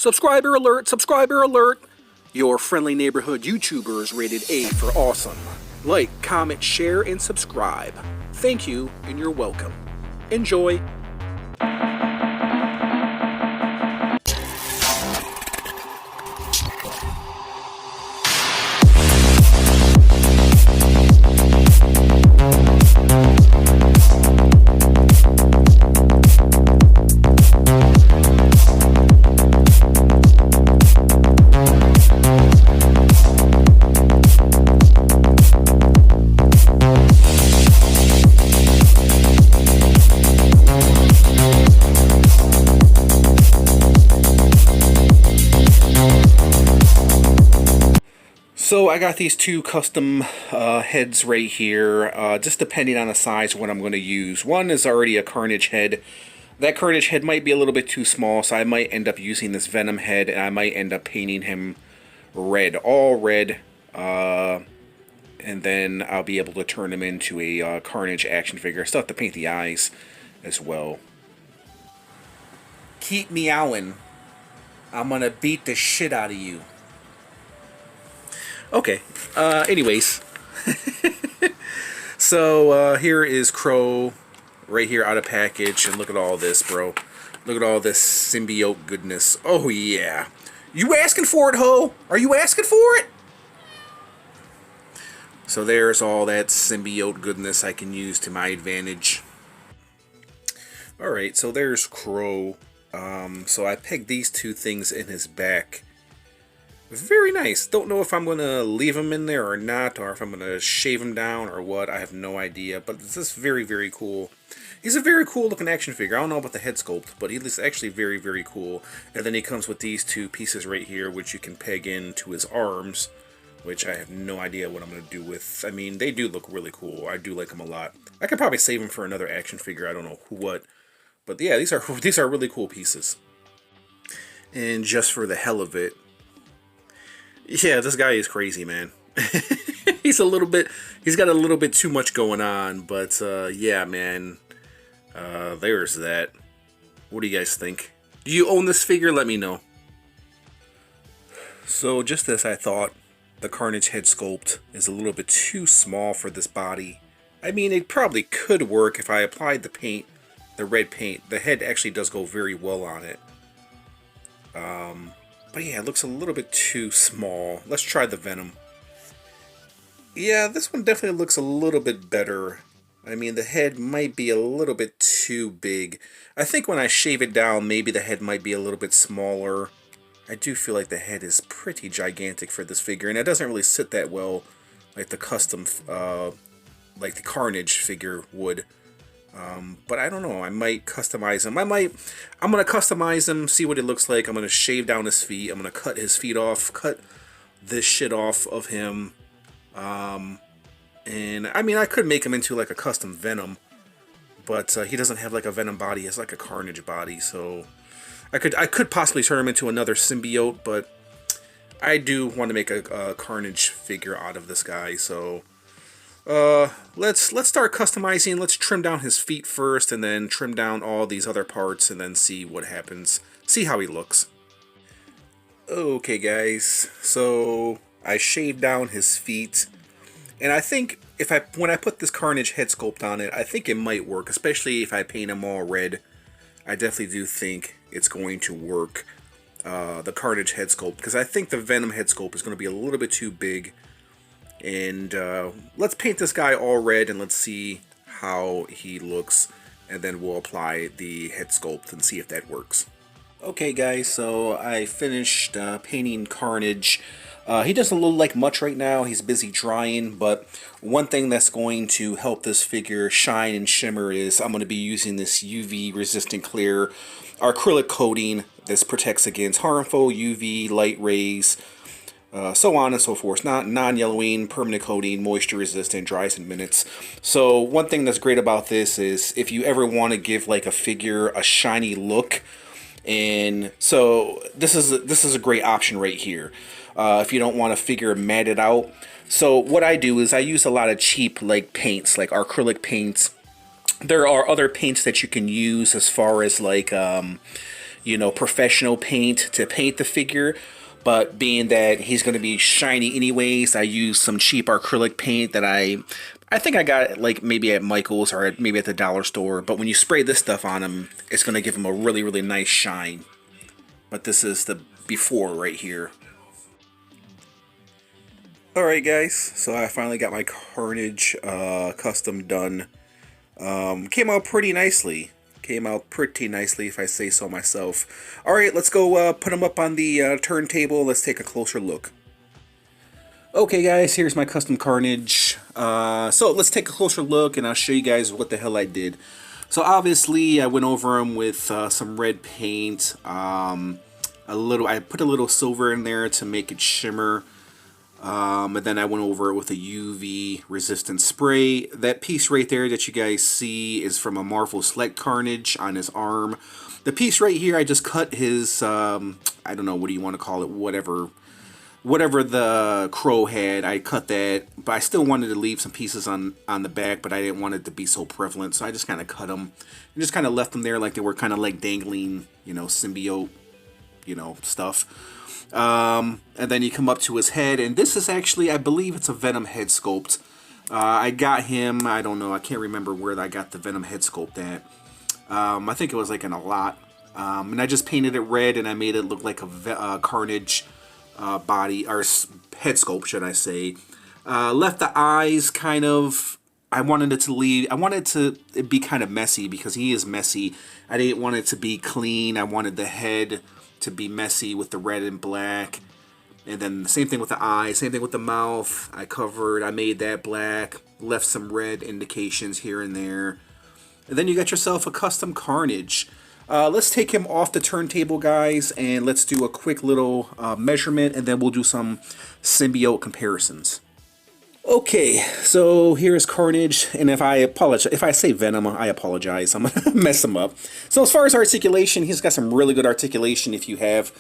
Subscriber alert, subscriber alert! Your friendly neighborhood YouTuber is rated A for awesome. Like, comment, share, and subscribe. Thank you, and you're welcome. Enjoy! So I got these two custom heads right here, just depending on the size of what I'm going to use. One is already a Carnage head. That Carnage head might be a little bit too small, so I might end up using this Venom head, and I might end up painting him red, all red, and then I'll be able to turn him into a Carnage action figure. I still have to paint the eyes as well. Keep meowing. I'm going to beat the shit out of you. Okay, anyways, so here is Crow right here out of package, and look at all this, bro. Look at all this symbiote goodness. Oh yeah. You asking for it, ho? Are you asking for it? So there's all that symbiote goodness I can use to my advantage. Alright, so there's Crow. So I pegged these two things in his back. Very nice. Don't know if I'm going to leave him in there or not, or if I'm going to shave him down or what. I have no idea, but this is very, very cool. He's a very cool looking action figure. I don't know about the head sculpt, but he's actually very, very cool. And then he comes with these two pieces right here, which you can peg into his arms, which I have no idea what I'm going to do with. I mean, they do look really cool. I do like them a lot. I could probably save them for another action figure. I don't know what. But yeah, these are really cool pieces. And just for the hell of it, yeah, this guy is crazy, man. He's got a little bit too much going on, but yeah, man. There's that. What do you guys think? Do you own this figure? Let me know. So just as I thought, the Carnage head sculpt is a little bit too small for this body. I mean, it probably could work if I applied the paint, the red paint. The head actually does go very well on it. But yeah, it looks a little bit too small. Let's try the Venom. Yeah, this one definitely looks a little bit better. I mean, the head might be a little bit too big. I think when I shave it down, maybe the head might be a little bit smaller. I do feel like the head is pretty gigantic for this figure, and it doesn't really sit that well like the custom, like the Carnage figure would. But I don't know, I might customize him. I'm going to customize him, see what it looks like. I'm going to shave down his feet. I'm going to cut his feet off, cut this shit off of him. And I mean, I could make him into like a custom Venom, but he doesn't have like a Venom body. He has like a Carnage body, so I could possibly turn him into another symbiote, but I do want to make a Carnage figure out of this guy, so let's start customizing. Let's trim down his feet first, and then trim down all these other parts, and then see what happens. See how he looks. Okay, guys. So I shaved down his feet, and I think when I put this Carnage head sculpt on it, I think it might work. Especially if I paint him all red, I definitely do think it's going to work. The Carnage head sculpt, because I think the Venom head sculpt is going to be a little bit too big. And let's paint this guy all red, and let's see how he looks, and then we'll apply the head sculpt and see if that works. Okay guys, so I finished painting Carnage. He doesn't look like much right now. He's busy drying, but one thing that's going to help this figure shine and shimmer is I'm going to be using this UV resistant clear acrylic coating. This protects against harmful UV light rays, so on and so forth. Non-yellowing, permanent coating, moisture resistant, dries in minutes. So one thing that's great about this is if you ever want to give like a figure a shiny look, and so this is a great option right here. If you don't want a figure matted out. So what I do is I use a lot of cheap like paints, like acrylic paints. There are other paints that you can use as far as like you know, professional paint to paint the figure. But being that he's going to be shiny anyways, I used some cheap acrylic paint that I think I got like maybe at Michael's or maybe at the dollar store. But when you spray this stuff on him, it's going to give him a really, really nice shine. But this is the before right here. Alright guys, so I finally got my Carnage custom done. Came out pretty nicely. Came out pretty nicely if I say so myself. Alright, let's go put them up on the turntable. Let's take a closer look. Okay guys, here's my custom Carnage. So let's take a closer look and I'll show you guys what the hell I did. So obviously I went over them with some red paint. I put a little silver in there to make it shimmer. And then I went over it with a UV resistant spray. That piece right there that you guys see is from a Marvel Select Carnage on his arm. The piece right here, I just cut his, I don't know, what do you want to call it, whatever the crow had, I cut that. But I still wanted to leave some pieces on the back, but I didn't want it to be so prevalent. So I just kind of cut them and just kind of left them there like they were kind of like dangling, you know, symbiote, you know, stuff. And then you come up to his head, and this is actually, I believe it's a Venom head sculpt. I got him, I don't know, I can't remember where I got the Venom head sculpt at. I think it was like in a lot. And I just painted it red, and I made it look like a Carnage body, or head sculpt, should I say. Left the eyes kind of, I wanted it to be kind of messy, because he is messy. I didn't want it to be clean. I wanted the head to be messy with the red and black. And then the same thing with the eyes, same thing with the mouth. I made that black, left some red indications here and there. And then you got yourself a custom Carnage. Let's take him off the turntable, guys, and let's do a quick little measurement, and then we'll do some symbiote comparisons. Okay, so here's Carnage, and if I say Venom, I apologize. I'm gonna mess him up. So as far as articulation, he's got some really good articulation. If you have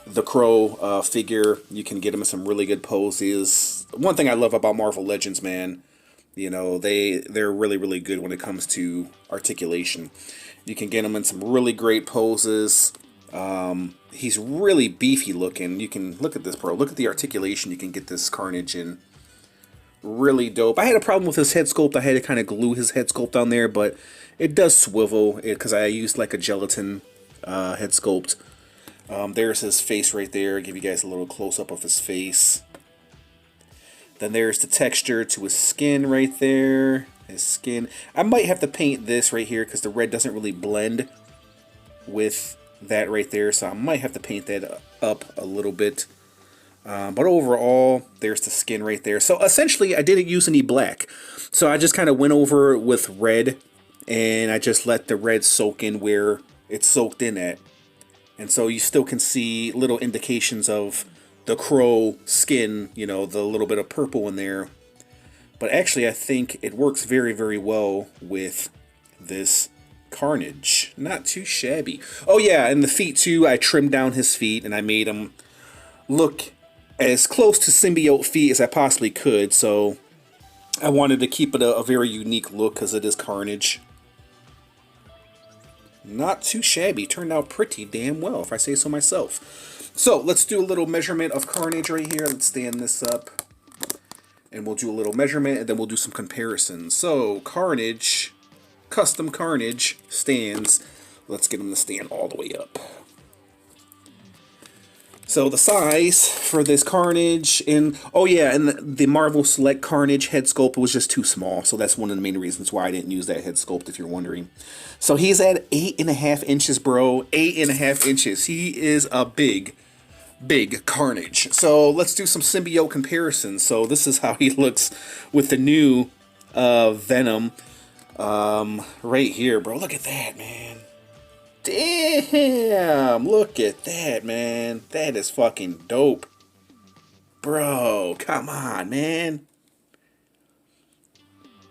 the Crow figure, you can get him in some really good poses. One thing I love about Marvel Legends, man, you know, they're really, really good when it comes to articulation. You can get him in some really great poses. He's really beefy looking. You can look at this, bro. Look at the articulation you can get this Carnage in. Really dope. I had a problem with his head sculpt. I had to kind of glue his head sculpt on there, but it does swivel because I used like a gelatin head sculpt. There's his face right there. Give you guys a little close-up of his face. Then there's the texture to his skin right there. His skin. I might have to paint this right here because the red doesn't really blend with that right there, so I might have to paint that up a little bit. But overall, there's the skin right there. So essentially, I didn't use any black. So I just kind of went over it with red, and I just let the red soak in where it's soaked in at. And so you still can see little indications of the Crow skin, you know, the little bit of purple in there. But actually, I think it works very, very well with this Carnage. Not too shabby. Oh yeah, and the feet too, I trimmed down his feet, and I made them look as close to symbiote feet as I possibly could, so I wanted to keep it a very unique look because it is Carnage. Not too shabby. Turned out pretty damn well, if I say so myself. So let's do a little measurement of Carnage right here. Let's stand this up, and we'll do a little measurement, and then we'll do some comparisons. So Carnage, custom Carnage stands. Let's get him to stand all the way up. So the size for this Carnage oh yeah, and the Marvel Select Carnage head sculpt was just too small. So that's one of the main reasons why I didn't use that head sculpt, if you're wondering. So he's at 8.5 inches, bro. 8.5 inches. He is a big Carnage. So let's do some symbiote comparisons. So this is how he looks with the new Venom right here, bro. Look at that, man. Damn, look at that, man. That is fucking dope. Bro, come on, man.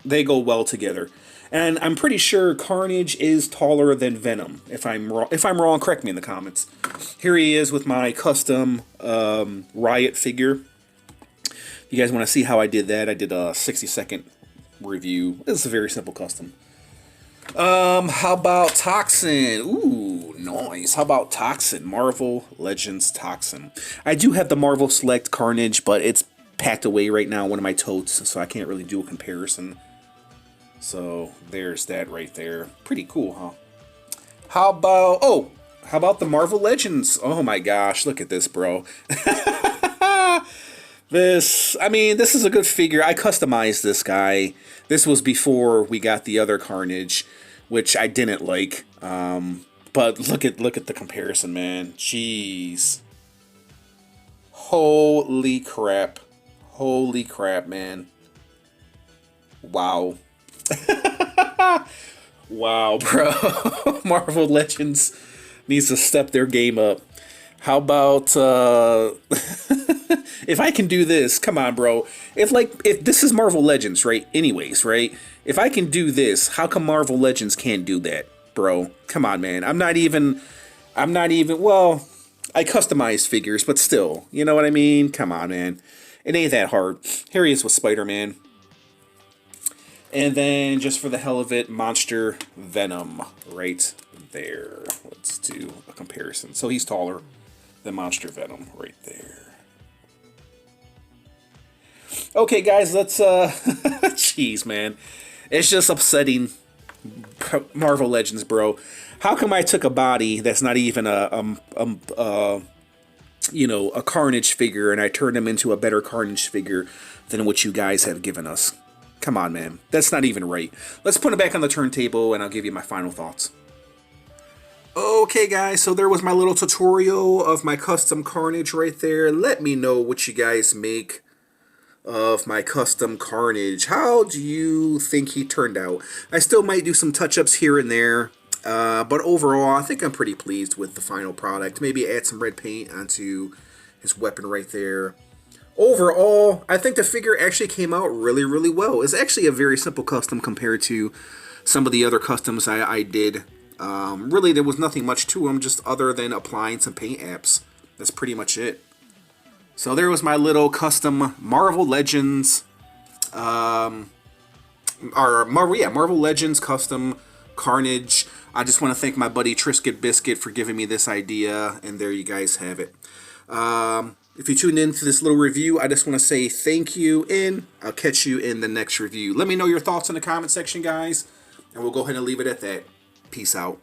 They go well together. And I'm pretty sure Carnage is taller than Venom. If I'm wrong, correct me in the comments. Here he is with my custom Riot figure. You guys want to see how I did that? I did a 60-second review. This is a very simple custom. How about Toxin? Ooh, nice. How about Toxin? Marvel Legends Toxin. I do have the Marvel Select Carnage, but it's packed away right now in one of my totes, so I can't really do a comparison. So there's that right there. Pretty cool, huh? How about the Marvel Legends? Oh my gosh, look at this, bro. This is a good figure. I customized this guy. This was before we got the other Carnage, which I didn't like. But look at the comparison, man. Jeez. Holy crap. Holy crap, man. Wow. Wow, bro. Marvel Legends needs to step their game up. How about if I can do this, come on, bro. If this is Marvel Legends, right? Anyways, right? If I can do this, how come Marvel Legends can't do that, bro? Come on, man. Well, I customize figures, but still, you know what I mean? Come on, man. It ain't that hard. Here he is with Spider-Man. And then, just for the hell of it, Monster Venom right there. Let's do a comparison. So he's taller than Monster Venom right there. Okay, guys, let's, jeez, man. It's just upsetting. Marvel Legends, bro. How come I took a body that's not even a Carnage figure, and I turned him into a better Carnage figure than what you guys have given us? Come on, man. That's not even right. Let's put it back on the turntable, and I'll give you my final thoughts. Okay, guys, so there was my little tutorial of my custom Carnage right there. Let me know what you guys make of my custom Carnage. How do you think he turned out? I still might do some touch-ups here and there, but overall, I think I'm pretty pleased with the final product. Maybe add some red paint onto his weapon right there. Overall, I think the figure actually came out really, really well. It's actually a very simple custom compared to some of the other customs I did. Really, there was nothing much to them, just other than applying some paint apps. That's pretty much it. So there was my little custom Marvel Legends, Marvel Legends custom Carnage. I just want to thank my buddy Trisket Biscuit for giving me this idea, and there you guys have it. If you tuned in to this little review, I just want to say thank you, and I'll catch you in the next review. Let me know your thoughts in the comment section, guys, and we'll go ahead and leave it at that. Peace out.